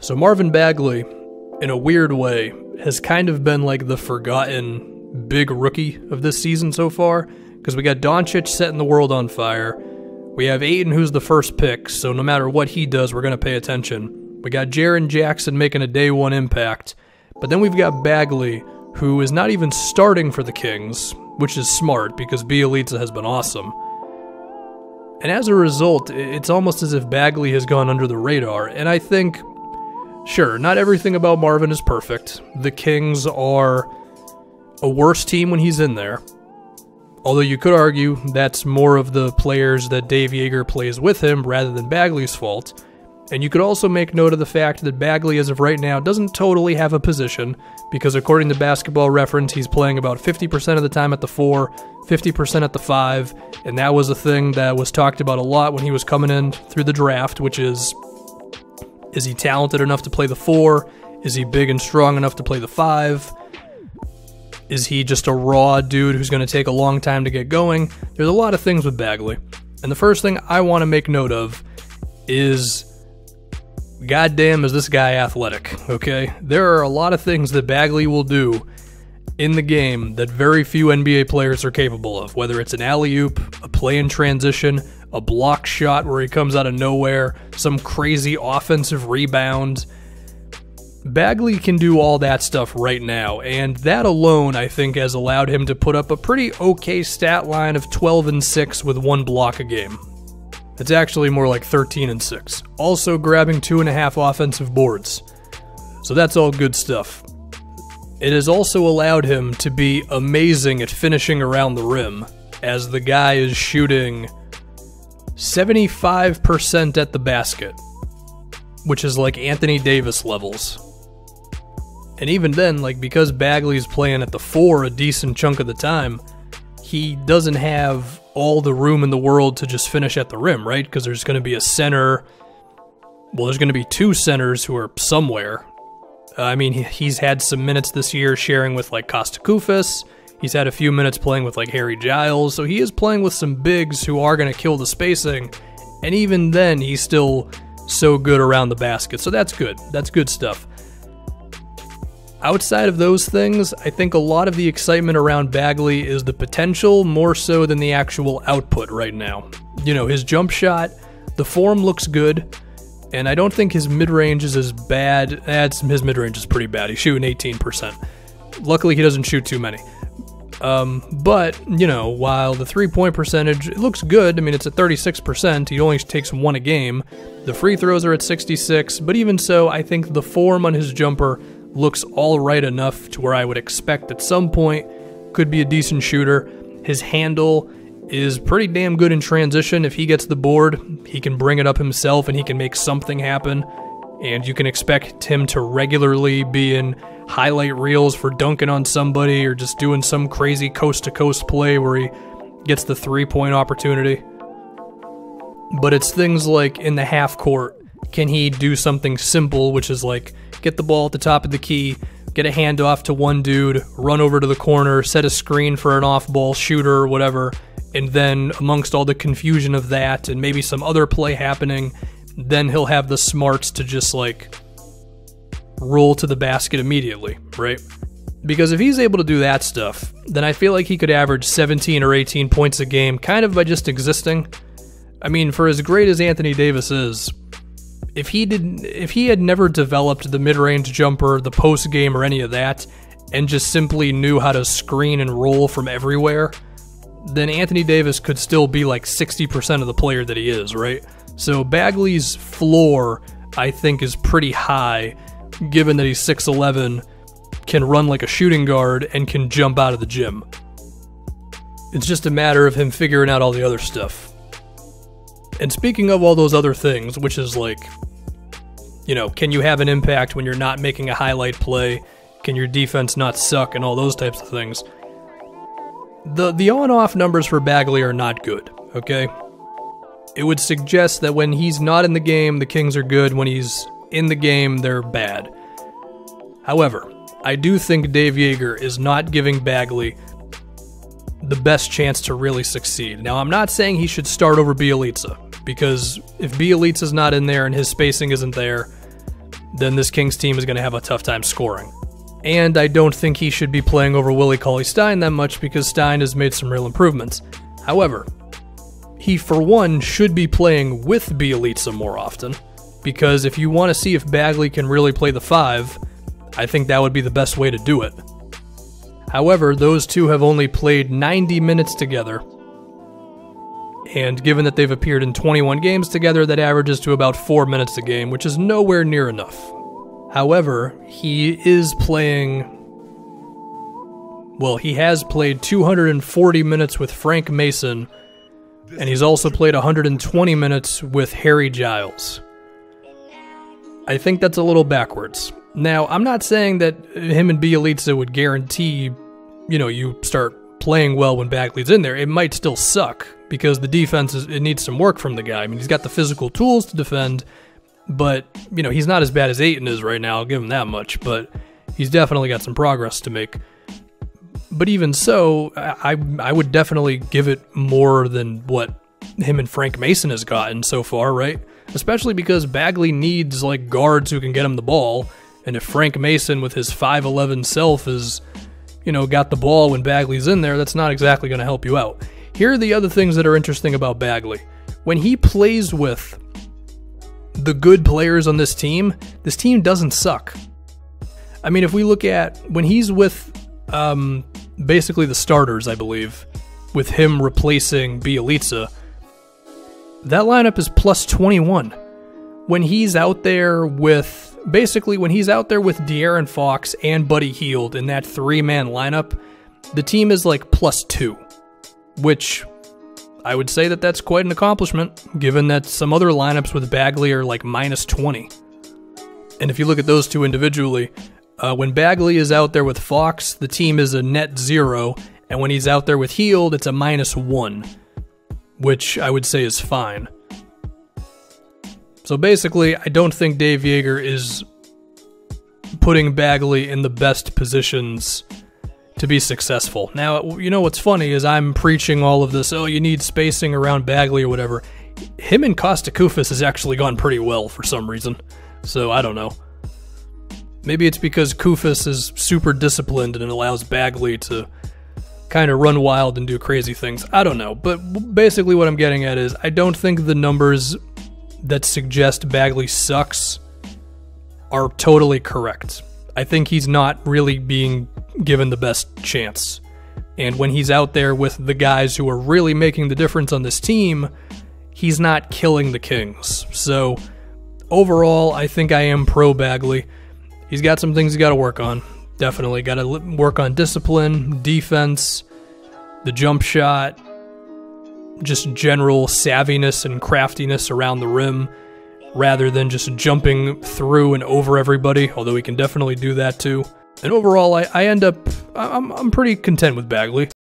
So Marvin Bagley, in a weird way, has kind of been like the forgotten big rookie of this season so far, because we got Doncic setting the world on fire. We have Ayton, who's the first pick, so no matter what he does, we're going to pay attention. We got Jaren Jackson making a day one impact, but then we've got Bagley, who is not even starting for the Kings, which is smart because Bjelica has been awesome. And as a result, it's almost as if Bagley has gone under the radar, and I think, sure, not everything about Marvin is perfect. The Kings are a worse team when he's in there. Although you could argue that's more of the players that Dave Joerger plays with him rather than Bagley's fault. And you could also make note of the fact that Bagley, as of right now, doesn't totally have a position, because according to Basketball Reference, he's playing about 50% of the time at the 4, 50% at the 5, and that was a thing that was talked about a lot when he was coming in through the draft, which is he talented enough to play the 4? Is he big and strong enough to play the 5? Is he just a raw dude who's going to take a long time to get going? There's a lot of things with Bagley. And the first thing I want to make note of is, goddamn, is this guy athletic, okay? There are a lot of things that Bagley will do in the game that very few NBA players are capable of, whether it's an alley-oop, a play in transition, a block shot where he comes out of nowhere, some crazy offensive rebound. Bagley can do all that stuff right now, and that alone, I think, has allowed him to put up a pretty okay stat line of 12-6 with 1 block a game. It's actually more like 13-6. Also grabbing 2.5 offensive boards. So that's all good stuff. It has also allowed him to be amazing at finishing around the rim, as the guy is shooting 75% at the basket, which is like Anthony Davis levels. And even then, like, because Bagley's playing at the 4 a decent chunk of the time, he doesn't have all the room in the world to just finish at the rim, right? Because there's going to be a center. Well, there's going to be 2 centers who are somewhere. I mean, he's had some minutes this year sharing with, like, Kostakouffas. He's had a few minutes playing with, like, Harry Giles. So he is playing with some bigs who are going to kill the spacing. And even then, he's still so good around the basket. So that's good. That's good stuff. Outside of those things, I think a lot of the excitement around Bagley is the potential more so than the actual output right now. You know, his jump shot, the form looks good, and I don't think his mid-range is as bad. His mid-range is pretty bad. He's shooting 18%. Luckily, he doesn't shoot too many. But, you know, while the three-point percentage, it looks good. I mean, it's at 36%. He only takes 1 a game. The free throws are at 66. But even so, I think the form on his jumper looks all right enough to where I would expect at some point could be a decent shooter. His handle is pretty damn good in transition. If he gets the board, he can bring it up himself and he can make something happen. And you can expect him to regularly be in highlight reels for dunking on somebody or just doing some crazy coast-to-coast play where he gets the 3-point opportunity. But it's things like in the half court, can he do something simple, which is like get the ball at the top of the key, get a handoff to one dude, run over to the corner, set a screen for an off-ball shooter or whatever, and then amongst all the confusion of that and maybe some other play happening, then he'll have the smarts to just like roll to the basket immediately, right? Because if he's able to do that stuff, then I feel like he could average 17 or 18 points a game kind of by just existing. I mean, for as great as Anthony Davis is, if he had never developed the mid-range jumper, the post game, or any of that, and just simply knew how to screen and roll from everywhere, then Anthony Davis could still be like 60% of the player that he is, right? So Bagley's floor, I think, is pretty high, given that he's 6'11", can run like a shooting guard, and can jump out of the gym. It's just a matter of him figuring out all the other stuff. And speaking of all those other things, which is like, you know, can you have an impact when you're not making a highlight play? Can your defense not suck? And all those types of things. The on-off numbers for Bagley are not good, okay? It would suggest that when he's not in the game, the Kings are good. When he's in the game, they're bad. However, I do think Dave Joerger is not giving Bagley the best chance to really succeed. Now, I'm not saying he should start over Bjelica, because if Bjelica's not in there and his spacing isn't there, then this Kings team is going to have a tough time scoring. And I don't think he should be playing over Willie Cauley-Stein that much because Stein has made some real improvements. However, he for one should be playing with Bjelica more often, because if you want to see if Bagley can really play the 5, I think that would be the best way to do it. However, those two have only played 90 minutes together, and given that they've appeared in 21 games together, that averages to about 4 minutes a game, which is nowhere near enough. However, he is playing... Well, he has played 240 minutes with Frank Mason, and he's also played 120 minutes with Harry Giles. I think that's a little backwards. Now, I'm not saying that him and Bjelica would guarantee, you start playing well when Bagley's in there. It might still suck, because the defense, it needs some work from the guy. I mean, he's got the physical tools to defend, but, he's not as bad as Ayton is right now, I'll give him that much, but he's definitely got some progress to make. But even so, I would definitely give it more than what him and Frank Mason has gotten so far, right? Especially because Bagley needs, guards who can get him the ball, and if Frank Mason with his 5'11 self is, got the ball when Bagley's in there, that's not exactly going to help you out. Here are the other things that are interesting about Bagley. When he plays with the good players on this team doesn't suck. I mean, if we look at when he's with basically the starters, I believe, with him replacing Bjelica, that lineup is plus 21. When he's out there with De'Aaron Fox and Buddy Hield in that 3-man lineup, the team is plus 2, which I would say that that's quite an accomplishment, given that some other lineups with Bagley are minus 20. And if you look at those two individually, when Bagley is out there with Fox, the team is a net 0, and when he's out there with Hield, it's a minus 1, which I would say is fine. So basically, I don't think Dave Joerger is putting Bagley in the best positions to be successful. Now, what's funny is I'm preaching all of this, you need spacing around Bagley or whatever. Him and Kosta Koufos has actually gone pretty well for some reason, so I don't know. Maybe it's because Koufos is super disciplined and it allows Bagley to kind of run wild and do crazy things. I don't know, but basically what I'm getting at is I don't think the numbers that suggest Bagley sucks are totally correct. I think he's not really being given the best chance. And when he's out there with the guys who are really making the difference on this team, he's not killing the Kings. So overall, I think I am pro Bagley. He's got some things he's got to work on. Definitely got to work on discipline, defense, the jump shot, just general savviness and craftiness around the rim, rather than just jumping through and over everybody, although he can definitely do that too. And overall, I'm pretty content with Bagley.